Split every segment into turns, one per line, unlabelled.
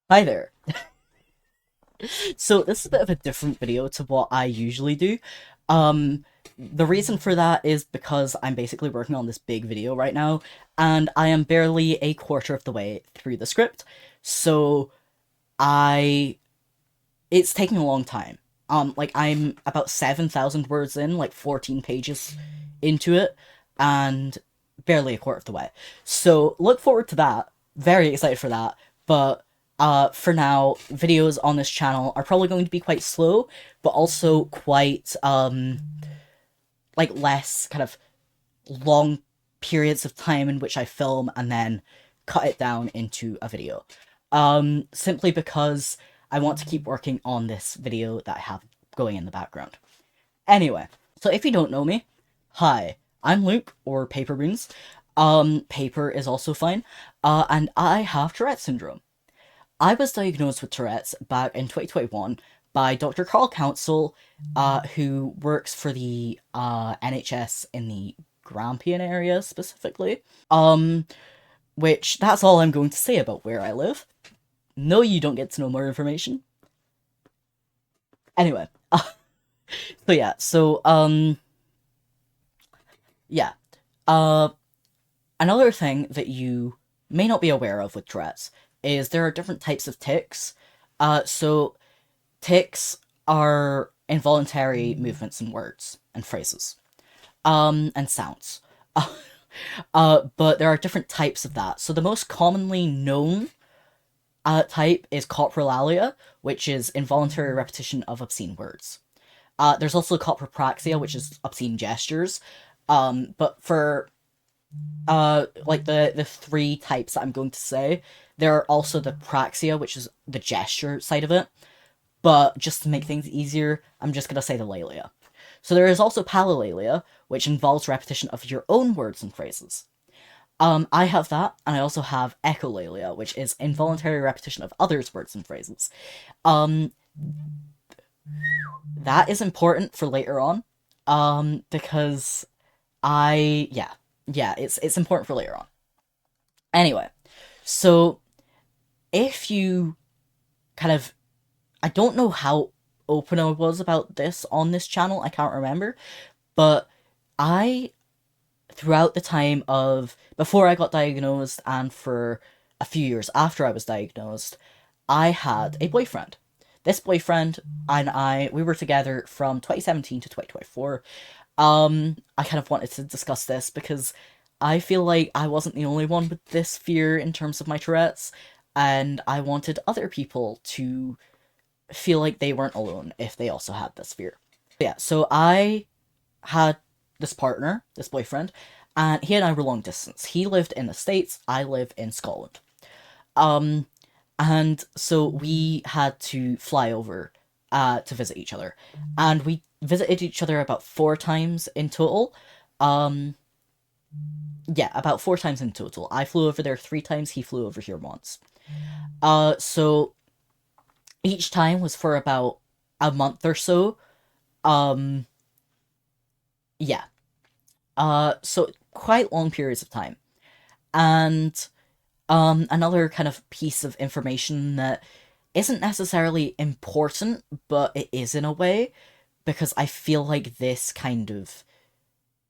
Hi there. So this is a bit of a different video to what I usually do. Um, the reason for that is because I'm basically working on this big video right now, and I am barely a quarter of the way through the script. So I it's taking a long time. Like I'm about 7,000 words in, like 14 pages into it, and barely a quarter of the way. So look forward to that. Very excited for that. But for now, videos on this channel are probably going to be quite slow, but also quite like less kind of long periods of time in which I film and then cut it down into a video. Simply because I want to keep working on this video that I have going in the background. Anyway, so if you don't know me, hi, I'm Luke, or Paper Beans. Paper is also fine. And I have Tourette syndrome. I was diagnosed with Tourette's back in 2021 by Dr. Carl Council, who works for the NHS in the Grampian area specifically. Um, which that's all I'm going to say about where I live. No, you don't get to know more information. Anyway, so yeah, yeah. Uh, Another thing that you may not be aware of with Tourette's is there are different types of tics. So tics are involuntary movements in words and phrases, and sounds. But there are different types of that. So the most commonly known type is coprolalia, which is involuntary repetition of obscene words. There's also copropraxia, which is obscene gestures. But for like the three types that I'm going to say, there are also the praxia, which is the gesture side of it. But just to make things easier, I'm just gonna say the lalia. So there is also palilalia, which involves repetition of your own words and phrases. I have that, and I also have echolalia, which is involuntary repetition of others' words and phrases. Um, that is important for later on, because it's important for later on. Anyway, so if you kind of, I don't know how open I was about this on this channel, I can't remember, but I throughout the time of before I got diagnosed and for a few years after I was diagnosed, I had a boyfriend. This boyfriend and we were together from 2017 to 2024. I kind of wanted to discuss this because I feel like I wasn't the only one with this fear in terms of my Tourette's, and I wanted other people to feel like they weren't alone if they also had this fear. Yeah, so I had this partner, this boyfriend, and he and I were long distance. He lived in the States, I live in Scotland. Um, and so we had to fly over to visit each other. And we visited each other about four times in total. Um, yeah, about four times in total. I flew over there three times, he flew over here once. So each time was for about a month or so. Um, yeah. So quite long periods of time. And another kind of piece of information that isn't necessarily important, but it is in a way, because I feel like this kind of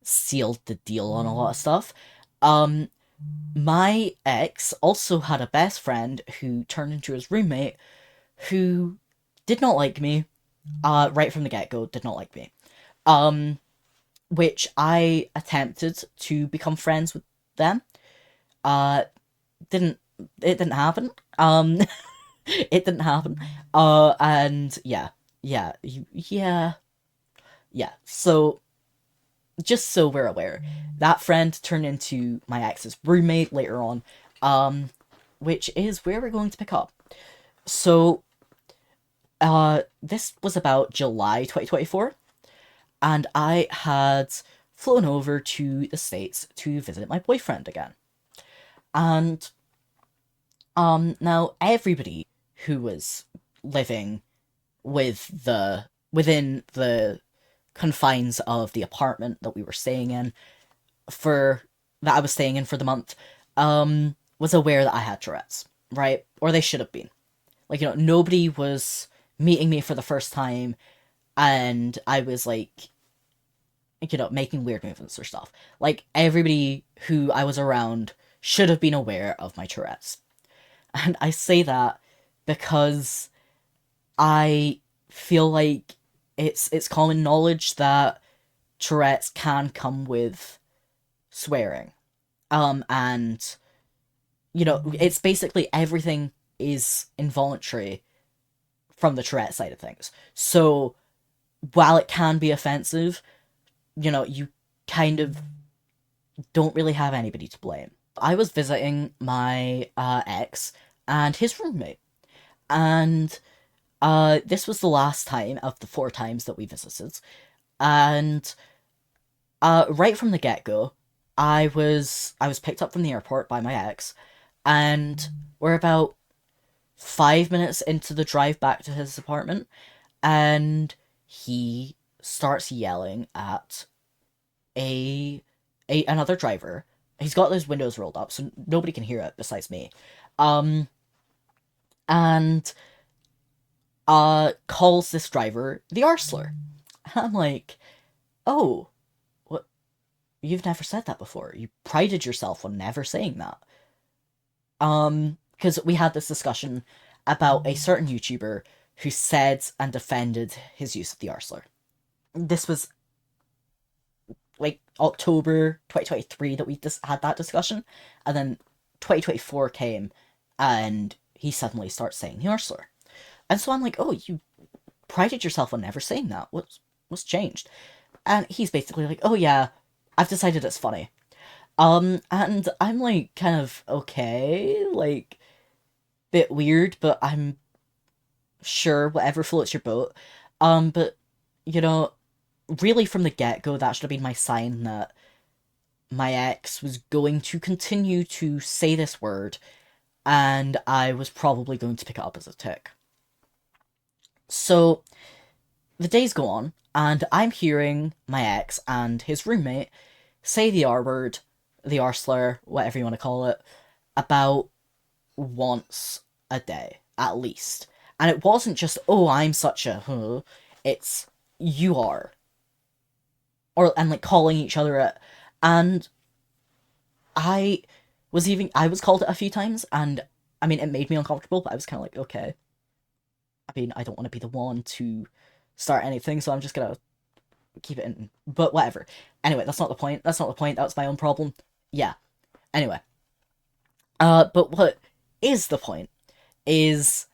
sealed the deal on a lot of stuff. Um, my ex also had a best friend who turned into his roommate who did not like me, right from the get-go, did not like me. Um, which I attempted to become friends with them. Uh, didn't it didn't happen. It didn't happen. And yeah. So just so we're aware, that friend turned into my ex's roommate later on, um, which is where we're going to pick up. So, this was about July 2024, and I had flown over to the States to visit my boyfriend again. And now everybody who was living within the confines of the apartment that we were staying in for that I was staying in for the month, was aware that I had Tourette's, right? Or they should have been. Like, nobody was meeting me for the first time, and I was like, making weird movements or stuff. Like, everybody who I was around should have been aware of my Tourette's. And I say that because I feel like it's common knowledge that Tourette's can come with swearing. And it's basically everything is involuntary from the Tourette side of things. So while it can be offensive, you kind of don't really have anybody to blame. I was visiting my ex and his roommate, and this was the last time of the 4 times that we visited, and right from the get go, I was picked up from the airport by my ex, and we're about 5 minutes into the drive back to his apartment, and he starts yelling at a, another driver. He's got those windows rolled up, so nobody can hear it besides me. Um, and calls this driver the arsler. I'm like, oh, what? You've never said that before. You prided yourself on never saying that. Because we had this discussion about a certain YouTuber who said and defended his use of the arsler. This was like October 2023 that we just had that discussion, and then 2024 came, and he suddenly starts saying the arsler. And so I'm like, oh, you prided yourself on never saying that. What's changed? And he's basically like, oh yeah, I've decided it's funny. And I'm like, kind of okay, like, bit weird, but I'm sure whatever floats your boat. But you know, really from the get go, that should have been my sign that my ex was going to continue to say this word, and I was probably going to pick it up as a tick. So the days go on, and I'm hearing my ex and his roommate say the R word, the R slur, whatever you want to call it, about once a day, at least. And it wasn't just, oh, I'm such a huh, it's you are. And like calling each other it. And I I was called it a few times, and I mean, it made me uncomfortable, but I was kind of like, okay. I mean, I don't want to be the one to start anything, so I'm just gonna keep it in. But whatever. Anyway, that's not the point. That's not the point. That was my own problem. Yeah. Anyway. But what is the point is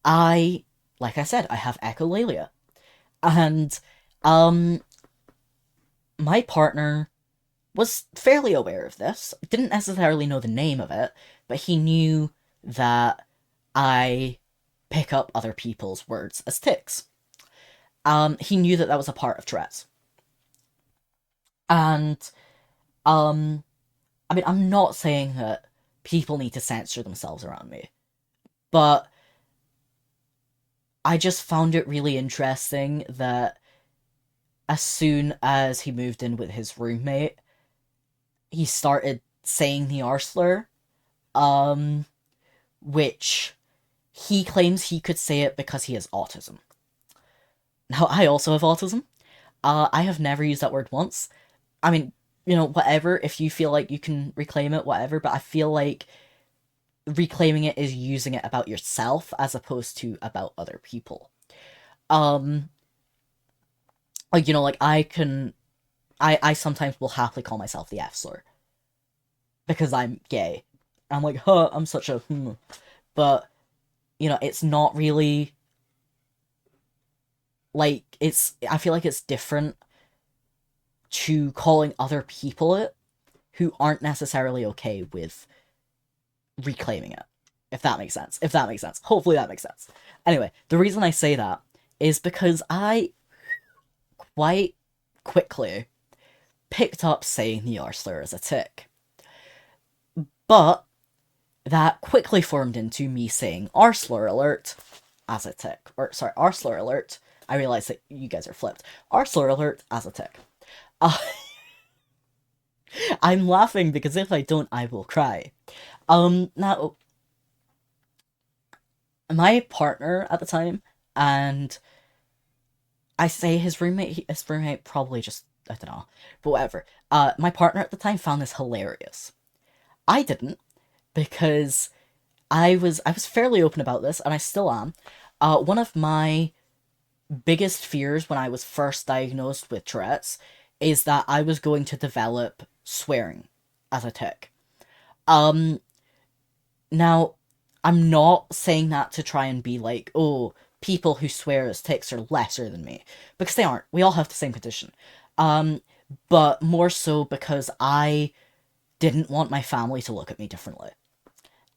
like I said, I have echolalia. And, um, my partner was fairly aware of this. Didn't necessarily know the name of it, but he knew that I pick up other people's words as tics. He knew that that was a part of Tourette's. And, um, I mean, I'm not saying that people need to censor themselves around me, but I just found it really interesting that as soon as he moved in with his roommate, he started saying the R slur, um, which he claims he could say it because he has autism. Now, I also have autism. I have never used that word once. I mean, whatever, if you feel like you can reclaim it, whatever, but I feel like reclaiming it is using it about yourself as opposed to about other people. Um, like, like I sometimes will happily call myself the F slur because I'm gay. I'm like, huh, I'm such a but it's not really like I feel like it's different to calling other people it who aren't necessarily okay with reclaiming it. If that makes sense. If that makes sense. Hopefully that makes sense. Anyway, the reason I say that is because I quite quickly picked up saying the R slur as a tick. But that quickly formed into me saying R slur alert as a tick. Or, sorry, R slur alert. I realize that you guys are flipped. R slur alert as a tick. I'm laughing because if I don't, I will cry. Now, my partner at the time, and I say his roommate probably just, I don't know, but whatever. My partner at the time found this hilarious. I didn't, because I was fairly open about this, and I still am. One of my biggest fears when I was first diagnosed with Tourette's is that I was going to develop swearing as a tic. Um, Now, I'm not saying that to try and be like, oh, people who swear as tics are lesser than me, because they aren't. We all have the same condition. Um, but more so because I didn't want my family to look at me differently.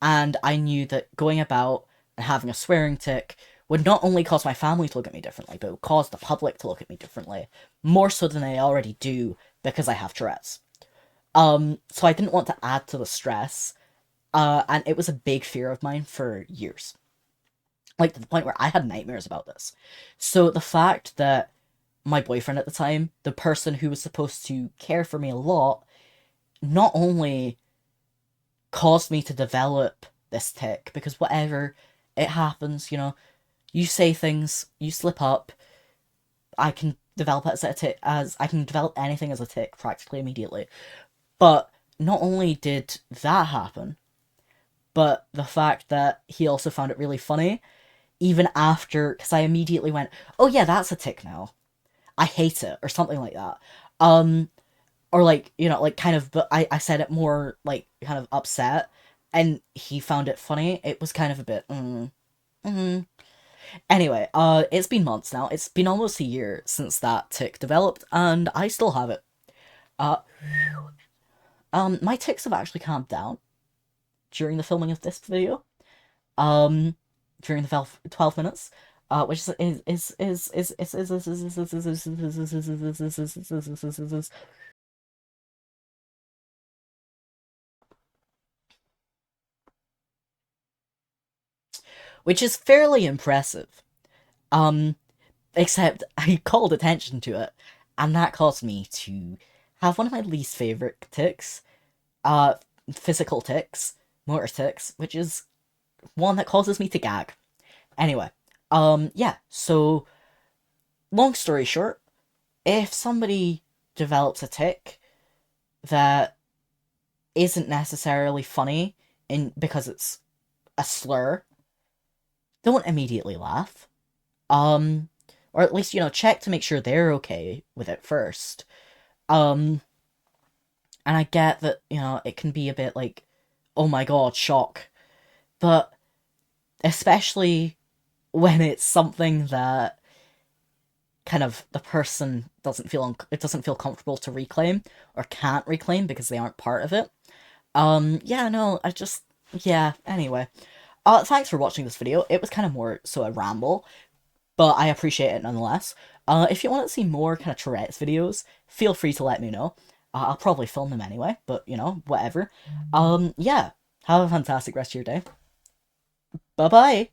And I knew that going about and having a swearing tic would not only cause my family to look at me differently, but it would cause the public to look at me differently, more so than they already do because I have Tourette's. So I didn't want to add to the stress, and it was a big fear of mine for years, like to the point where I had nightmares about this. So the fact that my boyfriend at the time, the person who was supposed to care for me a lot, not only caused me to develop this tic, because whatever, it happens, you say things, you slip up, I can develop it as a tic, as I can develop anything as a tic practically immediately. But not only did that happen, but the fact that he also found it really funny, even after, because I immediately went, oh yeah, that's a tic now. I hate it, or something like that. Um, or like, like kind of, but I said it more like kind of upset, and he found it funny. It was kind of a bit, Anyway, it's been months now. It's been almost a year since that tic developed, and I still have it. Uh, my tics have actually calmed down during the filming of this video. Um, during the 12 minutes, which is fairly impressive. Um, Except I called attention to it, and that caused me to have one of my least favorite tics, uh, physical tics, motor tics, which is one that causes me to gag. Anyway, yeah, so long story short, if somebody develops a tic that isn't necessarily funny in because it's a slur, don't immediately laugh. Um, or at least, check to make sure they're okay with it first. Um, and I get that, it can be a bit like, oh my god, shock. But especially when it's something that kind of the person it doesn't feel comfortable to reclaim or can't reclaim because they aren't part of it. Yeah, no, yeah, anyway. Thanks for watching this video. It was kind of more so a ramble, but I appreciate it nonetheless. If you want to see more kind of Tourette's videos, feel free to let me know. I'll probably film them anyway, but, whatever. Yeah, have a fantastic rest of your day. Bye-bye!